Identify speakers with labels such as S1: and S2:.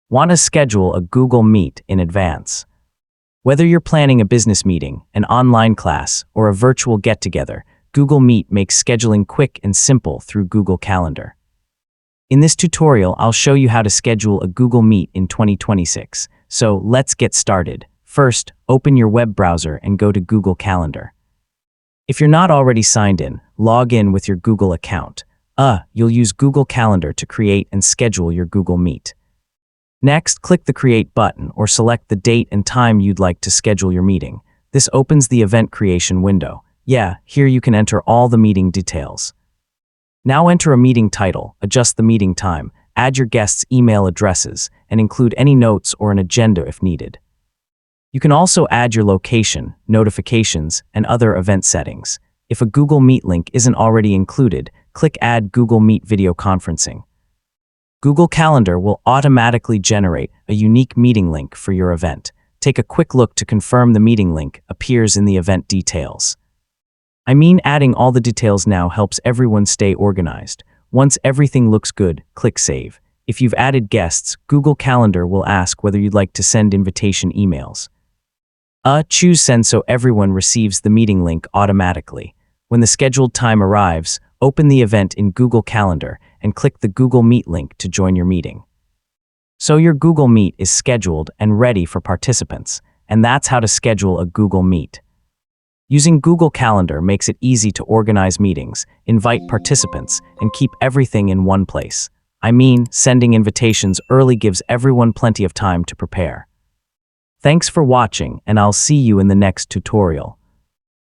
S1: Want to schedule a Google Meet in advance? Whether you're planning a business meeting, an online class, or a virtual get-together, Google Meet makes scheduling quick and simple through Google Calendar. In this tutorial, I'll show you how to schedule a Google Meet in 2026. So let's get started. First, open your web browser and go to Google Calendar. If you're not already signed in, log in with your Google account. You'll use Google Calendar to create and schedule your Google Meet. Next, click the Create button or select the date and time you'd like to schedule your meeting. This opens the event creation window. Here you can enter all the meeting details. Now enter a meeting title, adjust the meeting time, add your guests' email addresses, and include any notes or an agenda if needed. You can also add your location, notifications, and other event settings. If a Google Meet link isn't already included, click Add Google Meet Video Conferencing. Google Calendar will automatically generate a unique meeting link for your event. Take a quick look to confirm the meeting link appears in the event details. Adding all the details now helps everyone stay organized. Once everything looks good, click Save. If you've added guests, Google Calendar will ask whether you'd like to send invitation emails. Choose Send so everyone receives the meeting link automatically. When the scheduled time arrives, open the event in Google Calendar and click the Google Meet link to join your meeting. So your Google Meet is scheduled and ready for participants, and that's how to schedule a Google Meet. Using Google Calendar makes it easy to organize meetings, invite participants, and keep everything in one place. Sending invitations early gives everyone plenty of time to prepare. Thanks for watching, and I'll see you in the next tutorial.